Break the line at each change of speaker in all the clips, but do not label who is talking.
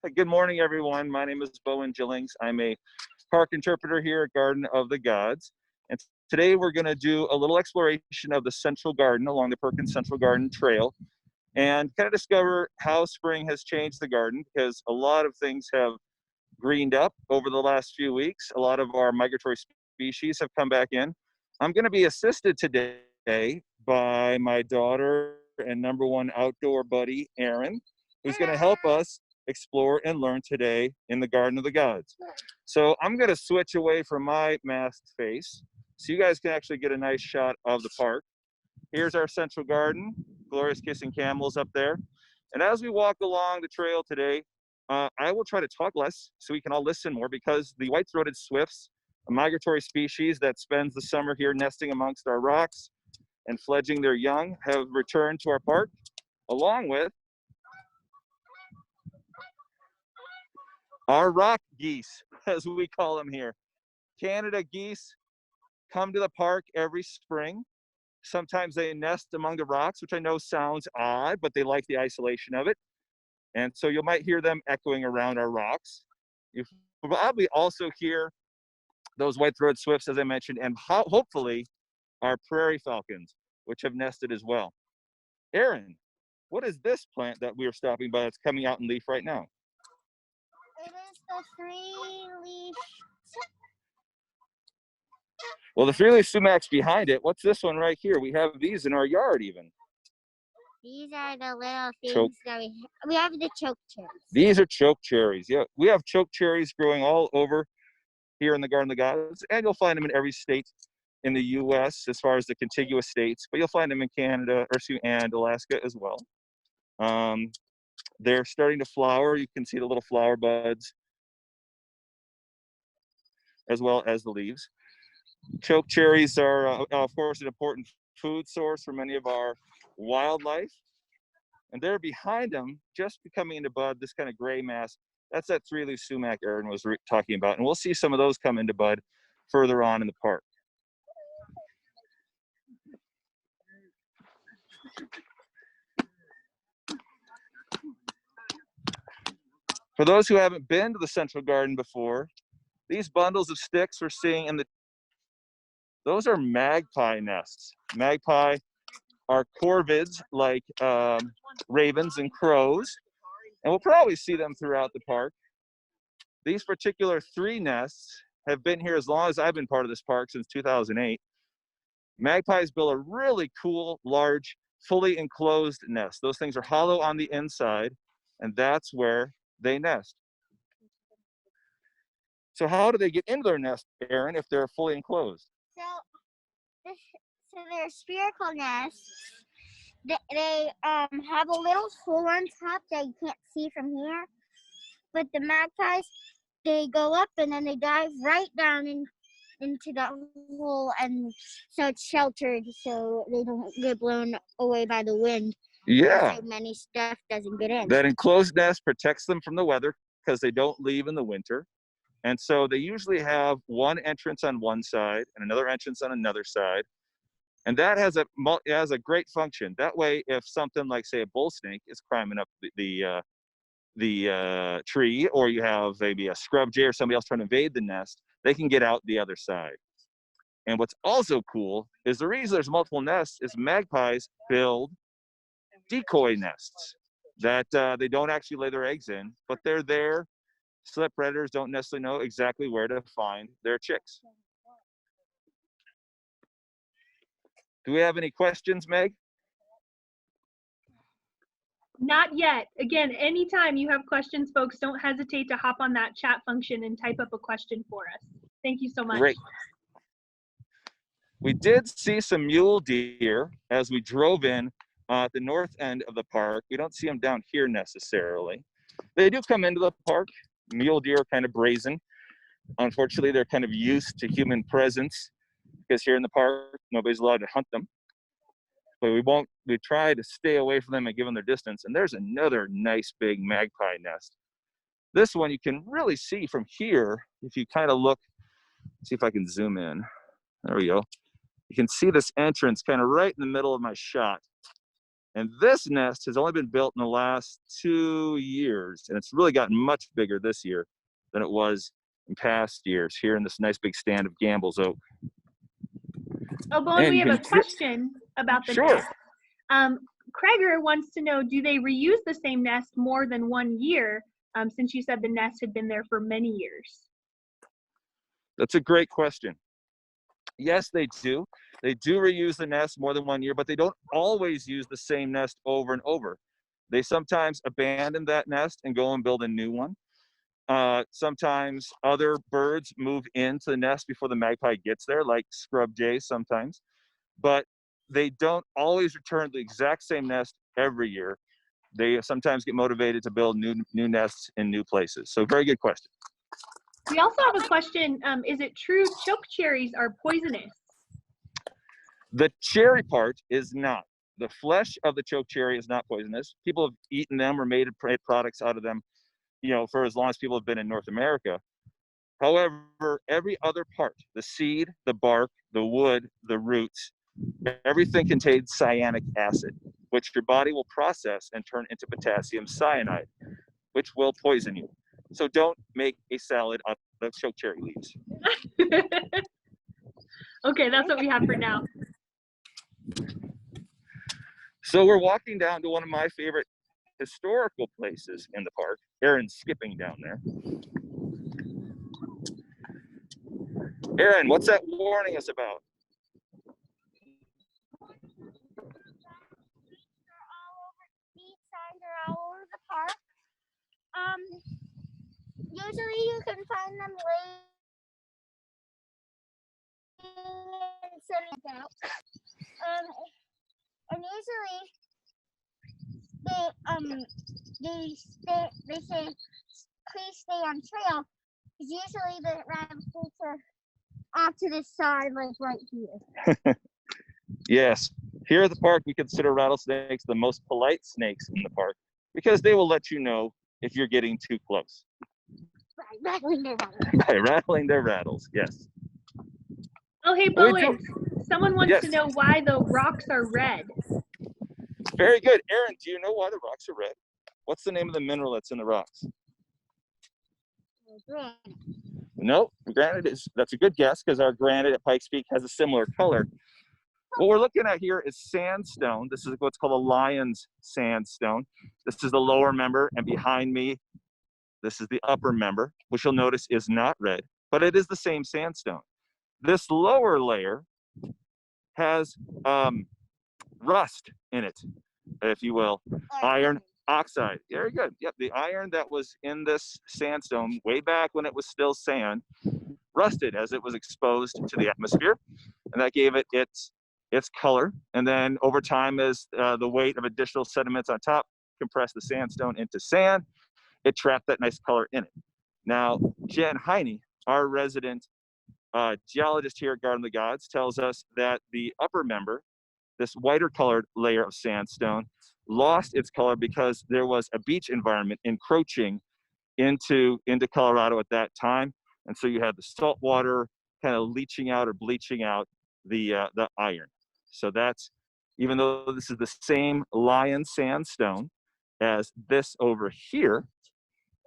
Good morning, everyone. My name is Bowen Gillings. I'm a park interpreter here at Garden of the Gods. And today we're going to do a little exploration of the Central Garden along the Perkins Central Garden Trail and kind of discover how spring has changed the garden, because a lot of things have greened up over the last few weeks. A lot of our migratory species have come back in. I'm going to be assisted today by my daughter and number one outdoor buddy, Aeryn, who's going to help us explore and learn today in the Garden of the Gods. So I'm going to switch away from my masked face so you guys can actually get a nice shot of the park. Here's our central garden, glorious kissing camels up there. And as we walk along the trail today, I will try to talk less so we can all listen more, because the white-throated swifts, a migratory species that spends the summer here nesting amongst our rocks and fledging their young, have returned to our park, along with our rock geese, as we call them here. Canada geese come to the park every spring. Sometimes they nest among the rocks, which I know sounds odd, but they like the isolation of it. And so you might hear them echoing around our rocks. You probably also hear those white-throated swifts, as I mentioned, and hopefully our prairie falcons, which have nested as well. Aeryn, what is this plant that we are stopping by that's coming out in leaf right now?
It is the three-leaf.
Well, the three-leaf sumac's behind it. What's this one right here? We have these in our yard even.
These are the little things that we have the chokecherries.
These are chokecherries. Yeah, we have chokecherries growing all over here in the Garden of the Gods, and you'll find them in every state in the U.S. as far as the contiguous states, but you'll find them in Canada and Alaska as well. They're starting to flower. You can see the little flower buds as well as the leaves. Chokecherries are, of course, an important food source for many of our wildlife. And there behind them, just coming into bud, this kind of gray mass, that's that three-leaf sumac Aeryn was talking about. And we'll see some of those come into bud further on in the park. For those who haven't been to the Central Garden before, these bundles of sticks we're seeing in those are magpie nests. Magpie are corvids like ravens and crows, and we'll probably see them throughout the park. These particular three nests have been here as long as I've been part of this park, since 2008. Magpies build a really cool, large, fully enclosed nest. Those things are hollow on the inside, and that's where they nest. So how do they get into their nest, Aeryn, if they're fully enclosed?
So they're spherical nests. They have a little hole on top that you can't see from here. But the magpies, they go up and then they dive right down into that hole, and so it's sheltered so they don't get blown away by the wind.
Yeah.
So many stuff doesn't get in.
That enclosed nest protects them from the weather because they don't leave in the winter. And so they usually have one entrance on one side and another entrance on another side. And that has a great function. That way, if something like, say, a bull snake is climbing up the tree, or you have maybe a scrub jay or somebody else trying to invade the nest, they can get out the other side. And what's also cool is the reason there's multiple nests is magpies build decoy nests that they don't actually lay their eggs in, but they're there so that predators don't necessarily know exactly where to find their chicks. Do we have any questions, Meg?
Not yet. Again, anytime you have questions, folks, don't hesitate to hop on that chat function and type up a question for us. Thank you so much.
Great. We did see some mule deer as we drove in at the north end of the park. We don't see them down here necessarily. They do come into the park. Mule deer are kind of brazen. Unfortunately, they're kind of used to human presence, because here in the park, nobody's allowed to hunt them. But we try to stay away from them and give them their distance. And there's another nice big magpie nest. This one you can really see from here. If you kind of look, see if I can zoom in. There we go. You can see this entrance kind of right in the middle of my shot. And this nest has only been built in the last 2 years, and it's really gotten much bigger this year than it was in past years here in this nice big stand of Gamble's oak.
Oh, Bowen,
And
we
you
have a
can
question about the
Sure.
nest. Kreger wants to know, do they reuse the same nest more than 1 year, since you said the nest had been there for many years?
That's a great question. Yes, they do. They do reuse the nest more than 1 year, but they don't always use the same nest over and over. They sometimes abandon that nest and go and build a new one. Sometimes other birds move into the nest before the magpie gets there, like scrub jays sometimes, but they don't always return to the exact same nest every year. They sometimes get motivated to build new nests in new places. So very good question.
We also have a question, is it true chokecherries are poisonous?
The cherry part is not. The flesh of the chokecherry is not poisonous. People have eaten them or made products out of them, you know, for as long as people have been in North America. However, every other part, the seed, the bark, the wood, the roots, everything contains cyanic acid, which your body will process and turn into potassium cyanide, which will poison you. So don't make a salad out of chokecherry leaves.
Okay, that's what we have for now.
So we're walking down to one of my favorite historical places in the park. Aeryn's skipping down there. Aeryn, what's that warning us about?
These signs are all over the park. Usually you can find them laying out. And usually they say please stay on trail, because usually the rattlesnakes are off to the side, like right here.
Yes, here at the park we consider rattlesnakes the most polite snakes in the park because they will let you know if you're getting too close.
By rattling their rattles.
By rattling their rattles, yes.
Oh, hey, Bowen, someone wants to know why the rocks are red.
Very good. Aeryn, do you know why the rocks are red? What's the name of the mineral that's in the rocks?
Granite.
No, granite is, that's a good guess because our granite at Pikes Peak has a similar color. What we're looking at here is sandstone. This is what's called a Lyons Sandstone. This is the lower member, and behind me, this is the upper member, which you'll notice is not red, but it is the same sandstone. This lower layer has rust in it, if you will, iron oxide. Very good. Yep, the iron that was in this sandstone way back when it was still sand rusted as it was exposed to the atmosphere, and that gave it its color. And then over time, as the weight of additional sediments on top compressed the sandstone into sand, it trapped that nice color in it. Now, Jen Heine, our resident geologist here at Garden of the Gods, tells us that the upper member, this whiter colored layer of sandstone, lost its color because there was a beach environment encroaching into Colorado at that time. And so you had the salt water kind of leaching out or bleaching out the iron. So that's, even though this is the same Lyons Sandstone as this over here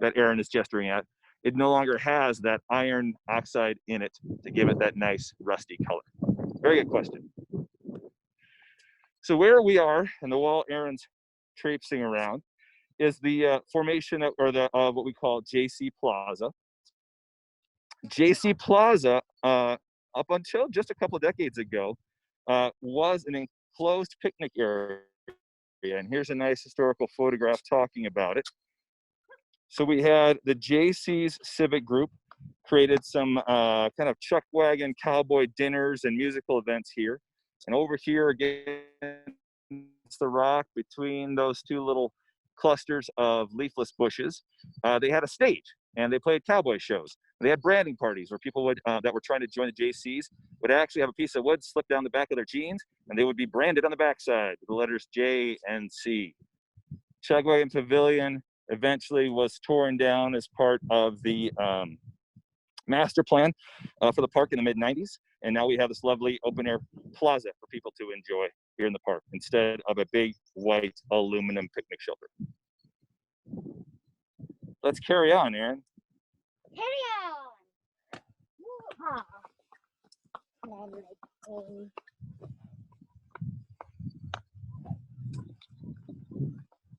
that Aeryn is gesturing at, it no longer has that iron oxide in it to give it that nice rusty color. Very good question. So where we are, and the wall Aeryn's traipsing around, is the formation of, or the what we call JC Plaza. JC Plaza, up until just a couple of decades ago, was an enclosed picnic area. And here's a nice historical photograph talking about it. So we had the JC's Civic Group created some kind of chuck wagon cowboy dinners and musical events here. And over here again, it's the rock between those two little clusters of leafless bushes. They had a stage and they played cowboy shows. They had branding parties where people would that were trying to join the JCs would actually have a piece of wood slip down the back of their jeans, and they would be branded on the backside with the letters J and C. Chugwagon Pavilion eventually was torn down as part of the master plan for the park in the mid-90s, and now we have this lovely open air plaza for people to enjoy here in the park instead of a big white aluminum picnic shelter. Let's carry on, Aeryn.
Carry on. Woo-ha.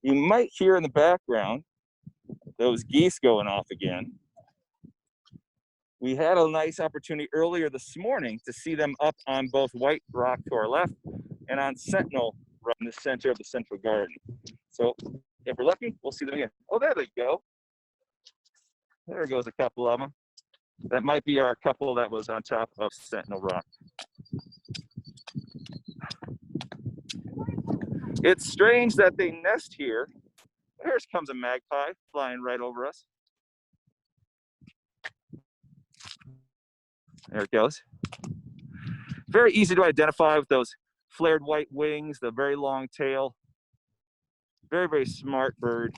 You might hear in the background those geese going off again. We had a nice opportunity earlier this morning to see them up on both White Rock to our left and on Sentinel right in the center of the central garden. So if we're lucky, we'll see them again. Oh, there they go. There goes a couple of them. That might be our couple that was on top of Sentinel Rock. It's strange that they nest here. Here comes a magpie flying right over us. There it goes. Very easy to identify with those flared white wings, the very long tail. Very, very smart bird.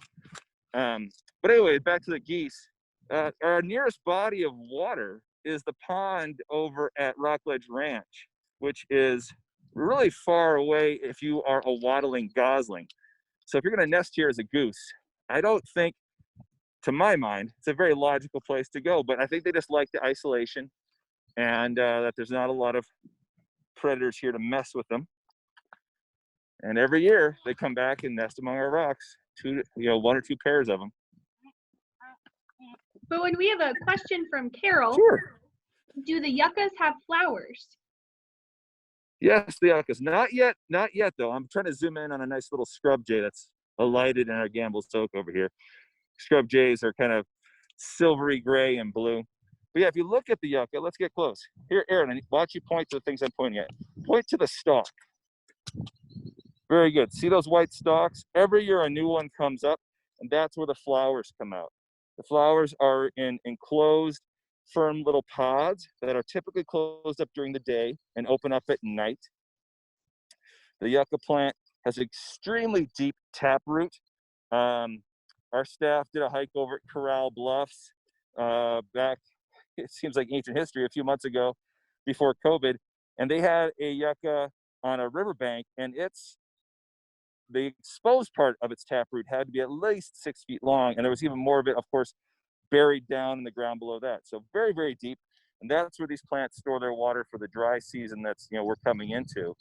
But anyway, back to the geese. Our nearest body of water is the pond over at Rockledge Ranch, which is really far away if you are a waddling gosling. So if you're going to nest here as a goose, I don't think, to my mind, it's a very logical place to go. But I think they just like the isolation and that there's not a lot of predators here to mess with them. And every year they come back and nest among our rocks, one or two pairs of them.
But when we have a question from Carol,
Sure.
Do the yuccas have flowers?
Yes, the yuccas. Not yet though. I'm trying to zoom in on a nice little scrub jay that's alighted in our Gamble's oak over here. Scrub jays are kind of silvery gray and blue. But yeah, if you look at the yucca, let's get close. Here, Aeryn, watch you point to the things I'm pointing at. Point to the stalk. Very good. See those white stalks? Every year a new one comes up, and that's where the flowers come out. The flowers are in enclosed, firm little pods that are typically closed up during the day and open up at night. The yucca plant has extremely deep taproot. Our staff did a hike over at Corral Bluffs back, it seems like ancient history, a few months ago before COVID, and they had a yucca on a riverbank, and the exposed part of its taproot had to be at least 6 feet long, and there was even more of it, of course, buried down in the ground below that. So very, very deep, and that's where these plants store their water for the dry season that's we're coming into.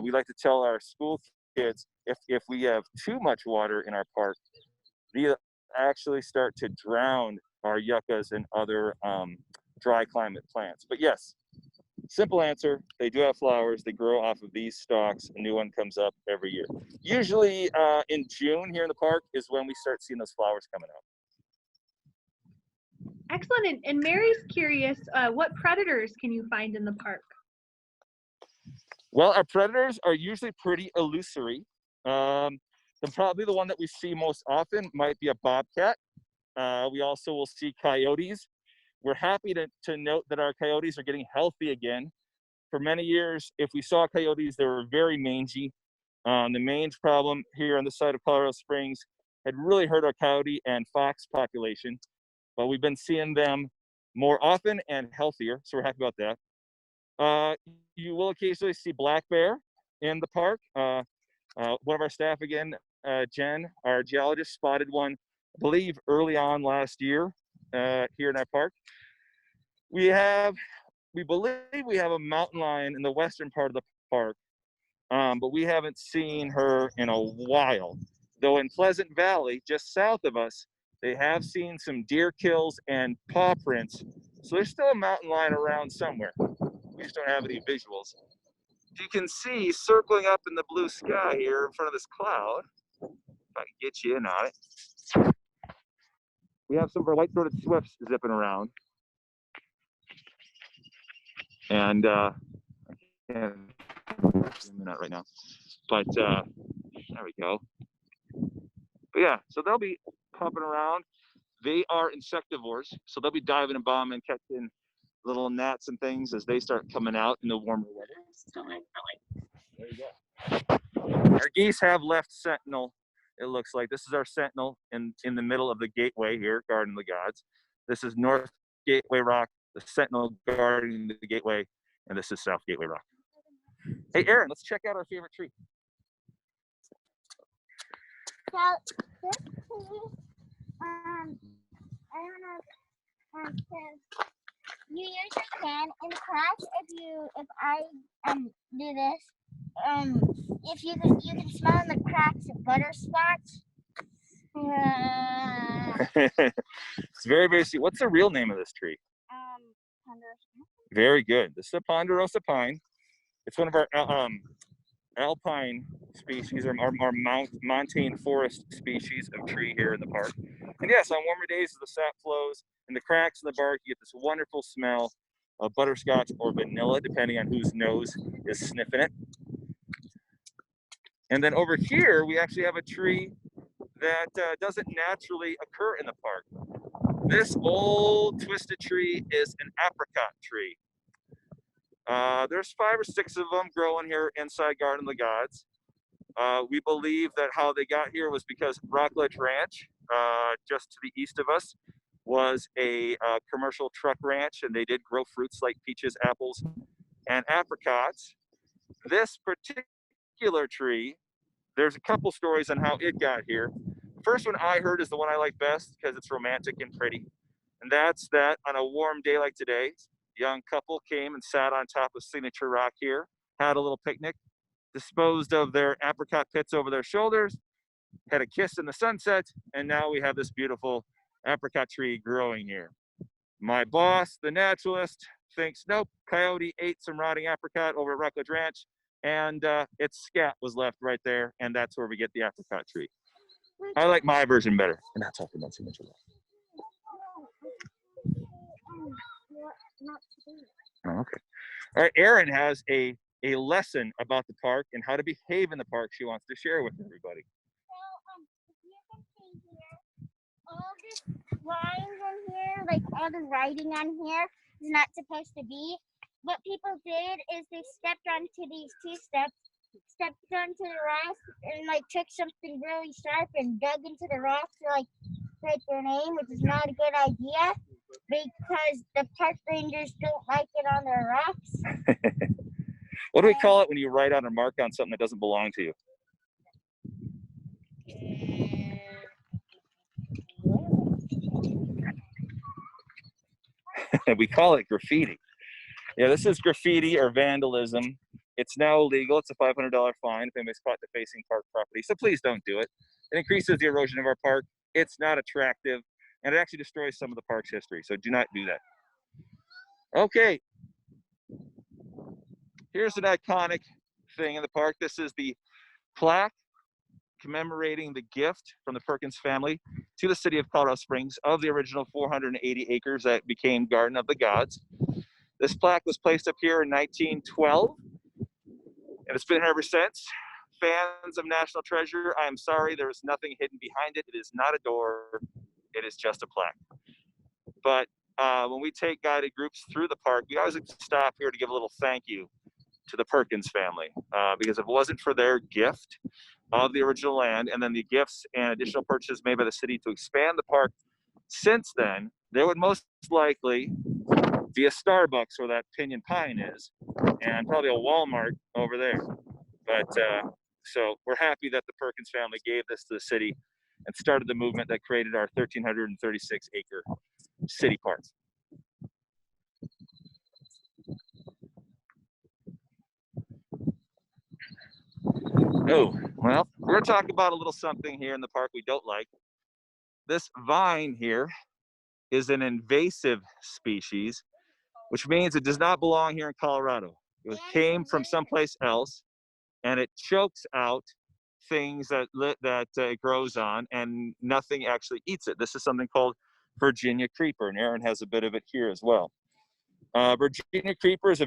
We like to tell our school kids if we have too much water in our park, they actually start to drown our yuccas and other dry climate plants. But yes, simple answer, they do have flowers. They grow off of these stalks. A new one comes up every year. Usually in June here in the park is when we start seeing those flowers coming out.
Excellent. And Mary's curious, what predators can you find in the park?
Well, our predators are usually pretty illusory. Probably the one that we see most often might be a bobcat. We also will see coyotes. We're happy to note that our coyotes are getting healthy again. For many years, if we saw coyotes, they were very mangy. The mange problem here on the side of Colorado Springs had really hurt our coyote and fox population, but we've been seeing them more often and healthier, so we're happy about that. You will occasionally see black bear in the park. One of our staff again, Jen, our geologist, spotted one, I believe, early on last year here in our park. We believe we have a mountain lion in the western part of the park, but we haven't seen her in a while. Though in Pleasant Valley, just south of us, they have seen some deer kills and paw prints. So there's still a mountain lion around somewhere. We just don't have any visuals. You can see circling up in the blue sky here in front of this cloud, if I can get you in on it, we have some of our white-throated swifts zipping around. And I can't zoom in on it right now, but there we go. But yeah, so they'll be pumping around. They are insectivores, so they'll be diving and bombing, catching little gnats and things as they start coming out in the warmer weather. There you go. Our geese have left Sentinel, it looks like. This is our Sentinel in the middle of the gateway here, Garden of the Gods. This is North Gateway Rock, the Sentinel guarding the gateway, and this is South Gateway Rock. Hey, Aeryn, let's check out our favorite tree.
So this tree, I don't know if you usually can in class if I do this, if you can smell in the cracks of butterscotch.
It's very, very sweet. What's the real name of this tree?
Ponderosa.
Very good. This is a Ponderosa Pine. It's one of our alpine species, or montane forest species of tree here in the park. And yes, on warmer days, as the sap flows in the cracks in the bark, you get this wonderful smell of butterscotch or vanilla, depending on whose nose is sniffing it. And then over here, we actually have a tree that doesn't naturally occur in the park. This old twisted tree is an apricot tree. There's 5 or 6 of them growing here inside Garden of the Gods. We believe that how they got here was because Rockledge Ranch, just to the east of us, was a commercial truck ranch, and they did grow fruits like peaches, apples, and apricots. This particular tree, there's a couple stories on how it got here. First one I heard is the one I like best because it's romantic and pretty. And that's that on a warm day like today, a young couple came and sat on top of Signature Rock here, had a little picnic, disposed of their apricot pits over their shoulders, had a kiss in the sunset, and now we have this beautiful apricot tree growing here. My boss, the naturalist, thinks, nope, coyote ate some rotting apricot over at Rockledge Ranch, and its scat was left right there, and that's where we get the apricot tree. I like my version better. We're not talking about Signature Rock. Oh, okay. All right, Aeryn has a lesson about the park and how to behave in the park she wants to share with everybody.
So, if you can see here, all this lines on here, like all the writing on here, is not supposed to be. What people did is they stepped onto these 2 steps, stepped onto the rocks, and like took something really sharp and dug into the rocks to like write their name, which is not a good idea because the park rangers don't like it on their rocks.
What do we call it when you write out a mark on something that doesn't belong to you? We call it graffiti. Yeah, this is graffiti or vandalism. It's now illegal. It's a $500 fine if anybody's caught defacing park property. So please don't do it. It increases the erosion of our park. It's not attractive, and it actually destroys some of the park's history. So do not do that. Okay. Here's an iconic thing in the park. This is the plaque commemorating the gift from the Perkins family to the city of Colorado Springs of the original 480 acres that became Garden of the Gods. This plaque was placed up here in 1912, and it's been here ever since. Fans of National Treasure, I am sorry, there is nothing hidden behind it. It is not a door, it is just a plaque. But when we take guided groups through the park, we always like to stop here to give a little thank you to the Perkins family, because if it wasn't for their gift of the original land and then the gifts and additional purchases made by the city to expand the park since then, there would most likely be a Starbucks where that Pinyon Pine is, and probably a Walmart over there. But so we're happy that the Perkins family gave this to the city and started the movement that created our 1,336 acre city park. Oh, well, we're gonna talk about a little something here in the park we don't like. This vine here is an invasive species, which means it does not belong here in Colorado. It came from someplace else, and it chokes out things that it grows on, and nothing actually eats it. This is something called Virginia creeper, and Aeryn has a bit of it here as well. Virginia creeper is a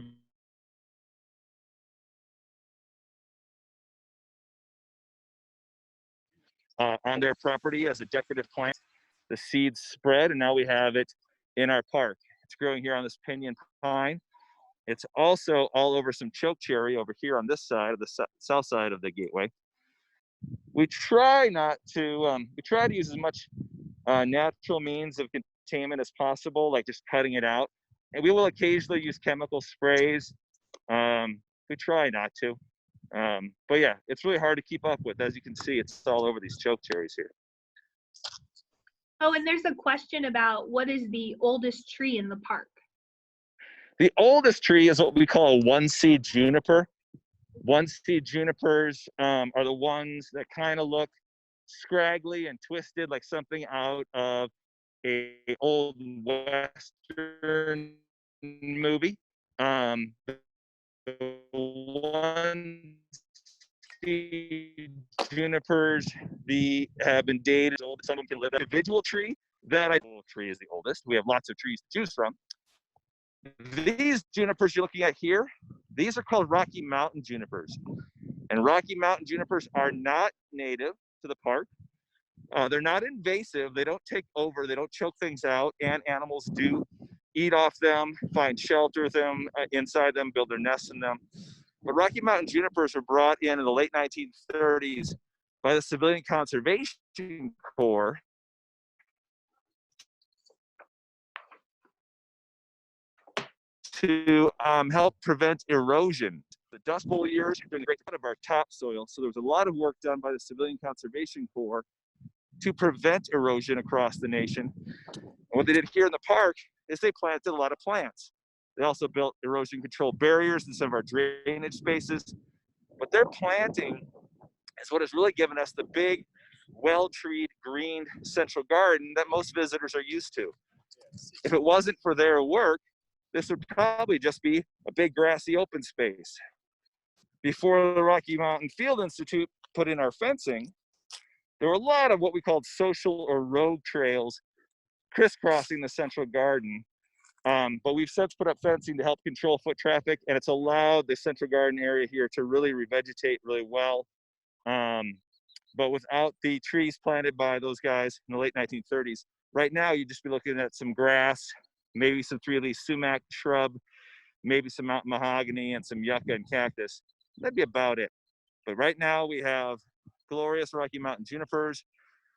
on their property as a decorative plant. The seeds spread, and now we have it in our park. It's growing here on this Pinyon Pine. It's also all over some chokecherry over here on this side of the south side of the gateway. We try to use as much natural means of containment as possible, like just cutting it out. And we will occasionally use chemical sprays We try not to. But yeah, it's really hard to keep up with. As you can see, it's all over these chokecherries here.
Oh, and there's a question about what is the oldest tree in the park?
The oldest tree is what we call a one-seed juniper. One-seed junipers are the ones that kind of look scraggly and twisted, like something out of a old Western movie. The one-seed junipers have been dated old. Some of them can live. An individual tree, tree is the oldest. We have lots of trees to choose from. These junipers you're looking at here, these are called Rocky Mountain junipers. And Rocky Mountain junipers are not native to the park. They're not invasive. They don't take over. They don't choke things out. And animals do eat off them, find shelter inside them, build their nests in them. But Rocky Mountain junipers were brought in the late 1930s by the Civilian Conservation Corps to help prevent erosion. The Dust Bowl years during the Great Flood of our topsoil. So there was a lot of work done by the Civilian Conservation Corps to prevent erosion across the nation. And what they did here in the park is they planted a lot of plants. They also built erosion control barriers in some of our drainage spaces. But their planting is what has really given us the big, well-treed, green central garden that most visitors are used to. If it wasn't for their work, this would probably just be a big grassy open space. Before the Rocky Mountain Field Institute put in our fencing, there were a lot of what we called social or rogue trails crisscrossing the central garden. But we've since put up fencing to help control foot traffic, and it's allowed the central garden area here to really revegetate really well. But without the trees planted by those guys in the late 1930s, right now you'd just be looking at some grass, maybe some three-leaf sumac shrub, maybe some mountain mahogany and some yucca and cactus. That'd be about it. But right now we have glorious Rocky Mountain junipers.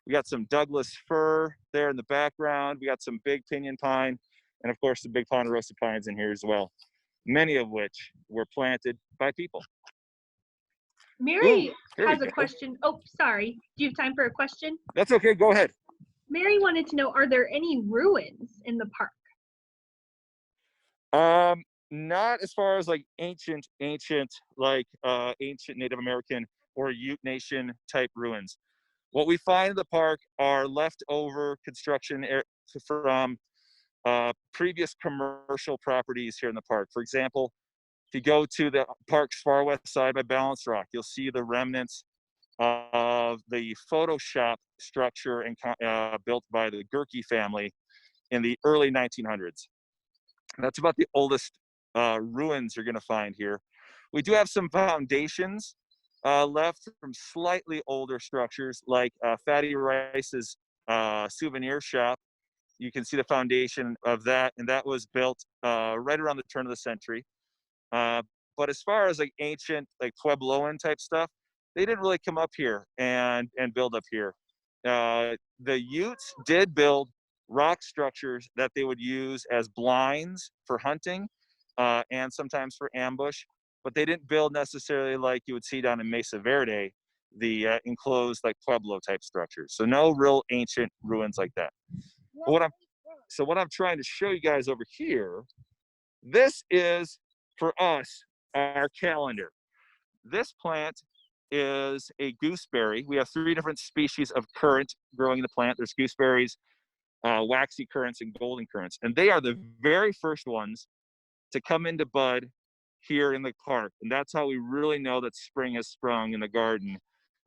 We got some Douglas fir there in the background. We got some big pinyon pine, and of course the big Ponderosa pines in here as well, many of which were planted by people.
Mary has a question. Oh, sorry. Do you have time for a question?
That's okay, go ahead.
Mary wanted to know, are there any ruins in the park?
Not as far as like ancient Native American or Ute Nation type ruins. What we find in the park are leftover construction from previous commercial properties here in the park. For example, if you go to the park's far west side by Balanced Rock, you'll see the remnants of the photo shop structure built by the Gerke family in the early 1900s. That's about the oldest ruins you're going to find here. We do have some foundations left from slightly older structures, like Fatty Rice's souvenir shop. You can see the foundation of that, and that was built right around the turn of the century. But as far as like ancient, like Puebloan type stuff, they didn't really come up here and build up here. The Utes did build rock structures that they would use as blinds for hunting and sometimes for ambush, but they didn't build necessarily like you would see down in Mesa Verde, the enclosed like Pueblo type structures. So no real ancient ruins like that. But what I'm trying to show you guys over here, this is for us, our calendar. This plant is a gooseberry. We have 3 different species of currant growing in the plant. There's gooseberries, waxy currants, and golden currants. And they are the very first ones to come into bud here in the park. And that's how we really know that spring has sprung in the garden,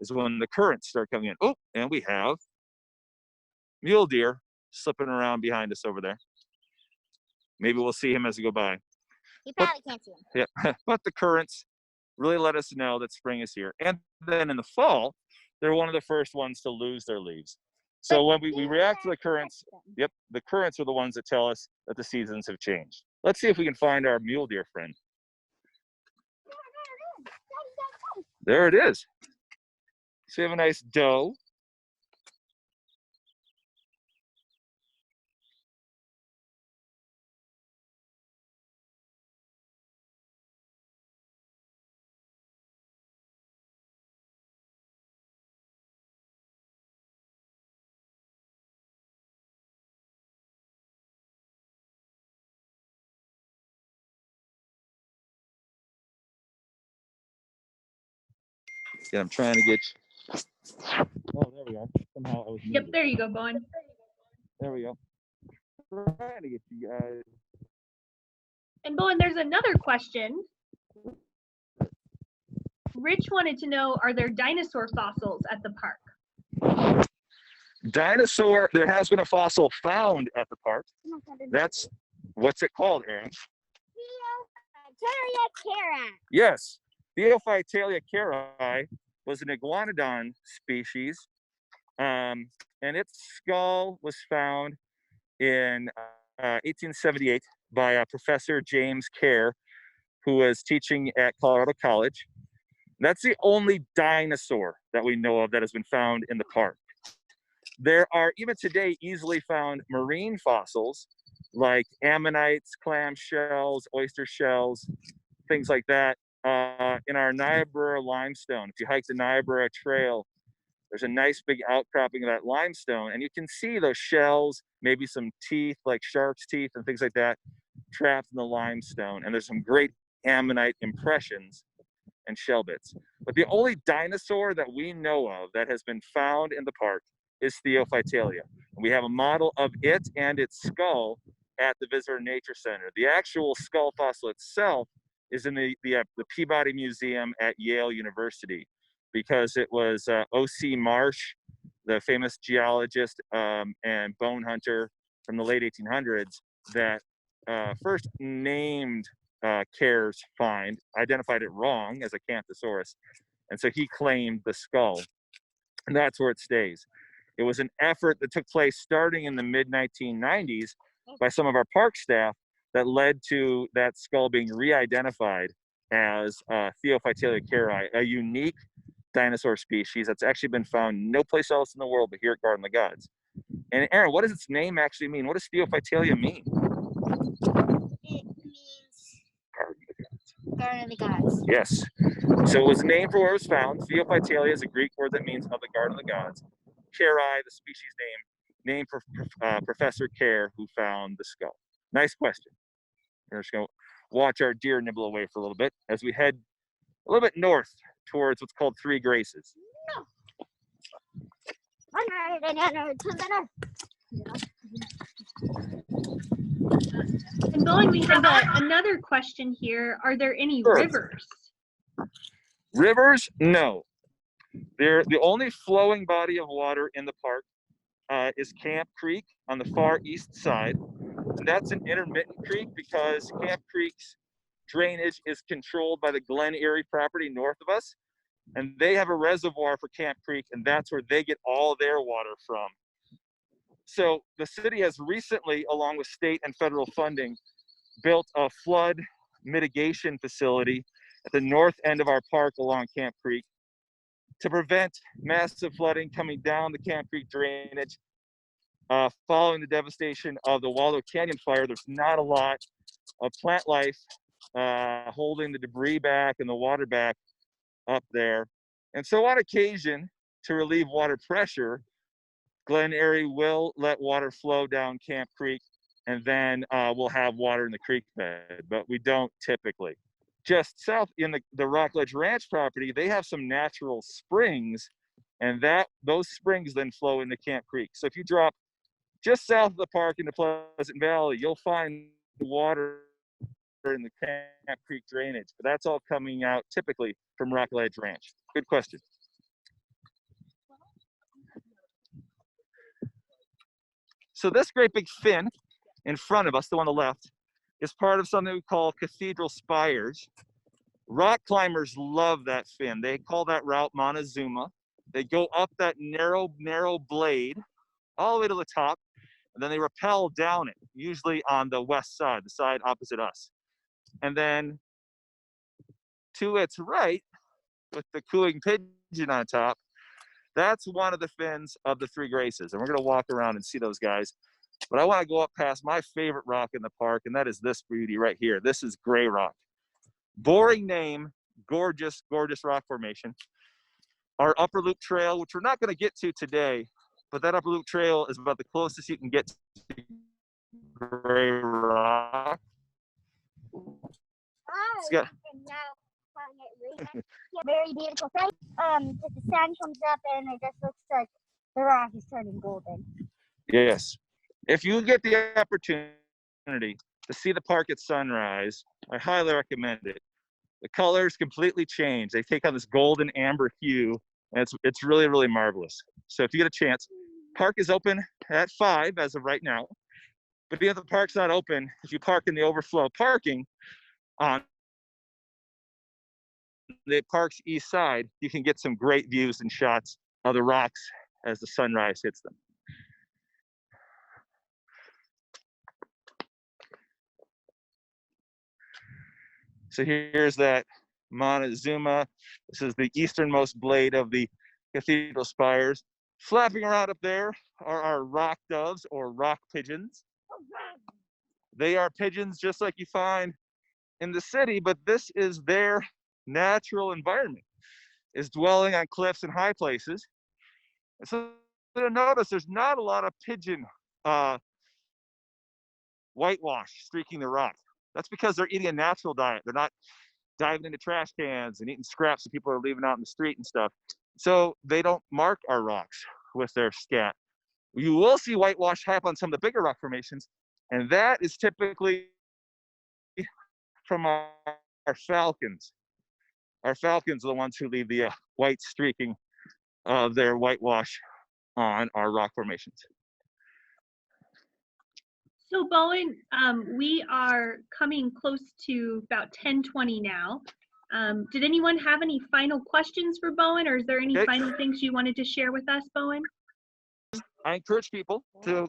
is when the currants start coming in. Oh, and we have mule deer slipping around behind us over there. Maybe we'll see him as we go by.
You probably can't see him.
Yeah, but the currants really let us know that spring is here. And then in the fall, they're one of the first ones to lose their leaves. So when we react to the currents, yep, the currents are the ones that tell us that the seasons have changed. Let's see if we can find our mule deer friend. There it is. So we have a nice doe. Yeah, I'm trying to get you. Oh, there we go. Somehow I was
Yep,
muted.
there you go, Bowen.
There we go. Trying to get you guys.
And Bowen, there's another question. Rich wanted to know, are there dinosaur fossils at the park?
Dinosaur, there has been a fossil found at the park. That's, what's it called, Aeryn?
Theophytalia.
Yes, Theophytalia was an iguanodon species, and its skull was found in 1878 by Professor James Kerr, who was teaching at Colorado College. That's the only dinosaur that we know of that has been found in the park. There are, even today, easily found marine fossils like ammonites, clam shells, oyster shells, things like that, in our Niobrara limestone. If you hike the Niobrara Trail, there's a nice big outcropping of that limestone, and you can see those shells, maybe some teeth like shark's teeth and things like that, trapped in the limestone. And there's some great ammonite impressions and shell bits. But the only dinosaur that we know of that has been found in the park is Theophytalia. We have a model of it and its skull at the Visitor Nature Center. The actual skull fossil itself is in the Peabody Museum at Yale University, because it was O.C. Marsh, the famous geologist and bone hunter from the late 1800s, that first named Kerr's find, identified it wrong as a Acanthosaurus, and so he claimed the skull, and that's where it stays. It was an effort that took place starting in the mid-1990s by some of our park staff that led to that skull being re-identified as Theophytalia kerri, a unique dinosaur species that's actually been found no place else in the world but here at Garden of the Gods. And Aeryn, what does its name actually mean? What does Theophytalia mean?
It means Garden of the Gods.
Yes. So it was named for where it was found. Theophytalia is a Greek word that means of the Garden of the Gods. Kerri, the species name, named for Professor Kerr, who found the skull. Nice question. We're just going to watch our deer nibble away for a little bit as we head a little bit north towards what's called Three Graces.
No.
And Bowen, we have another question here. Are there any
Sure.
rivers?
Rivers? No. They're the only flowing body of water in the park is Camp Creek on the far east side. And that's an intermittent creek because Camp Creek's drainage is controlled by the Glen Erie property north of us. And they have a reservoir for Camp Creek, and that's where they get all their water from. So the city has recently, along with state and federal funding, built a flood mitigation facility at the north end of our park along Camp Creek to prevent massive flooding coming down the Camp Creek drainage. Following the devastation of the Waldo Canyon fire, there's not a lot of plant life holding the debris back and the water back up there. And so on occasion, to relieve water pressure, Glen Erie will let water flow down Camp Creek, and then we'll have water in the creek bed, but we don't typically. Just south in the Rockledge Ranch property, they have some natural springs, and those springs then flow into Camp Creek. So if you drop just south of the park into Pleasant Valley, you'll find water in the Camp Creek drainage, but that's all coming out typically from Rockledge Ranch. Good question. So this great big fin in front of us, the one on the left, is part of something we call Cathedral Spires. Rock climbers love that fin. They call that route Montezuma. They go up that narrow blade all the way to the top, and then they rappel down it, usually on the west side, the side opposite us. And then to its right, with the cooing pigeon on top, that's one of the fins of the Three Graces. And we're going to walk around and see those guys. But I want to go up past my favorite rock in the park, and that is this beauty right here. This is Gray Rock. Boring name, gorgeous, gorgeous rock formation. Our Upper Loop Trail, which we're not going to get to today, but that Upper Loop Trail is about the closest you can get to Gray Rock. It's got
calling it really very beautiful sight. Just the sun comes up and it just looks like the rock is turning golden.
Yes. If you get the opportunity to see the park at sunrise, I highly recommend it. The colors completely change. They take on this golden amber hue, and it's really, really marvelous. So if you get a chance, park is open at 5 as of right now. But if the park's not open, if you park in the overflow parking on the park's east side, you can get some great views and shots of the rocks as the sunrise hits them. So here's that Montezuma. This is the easternmost blade of the Cathedral Spires. Flapping around up there are our rock doves or rock pigeons. They are pigeons just like you find in the city, but this is their natural environment, is dwelling on cliffs and high places. And so you'll notice there's not a lot of pigeon whitewash streaking the rock. That's because they're eating a natural diet. They're not diving into trash cans and eating scraps that people are leaving out in the street and stuff. So they don't mark our rocks with their scat. You will see whitewash happen on some of the bigger rock formations, and that is typically from our falcons. Our falcons are the ones who leave the white streaking of their whitewash on our rock formations.
So Bowen, we are coming close to about 10:20 now. Did anyone have any final questions for Bowen, or is there any final things you wanted to share with us, Bowen?
I encourage people to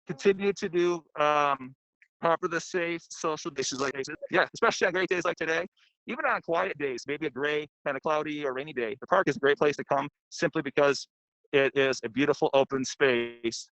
continue to do proper, safe, social dishes like this. Yeah, especially on great days like today. Even on quiet days, maybe a gray, kind of cloudy or rainy day, the park is a great place to come simply because it is a beautiful open space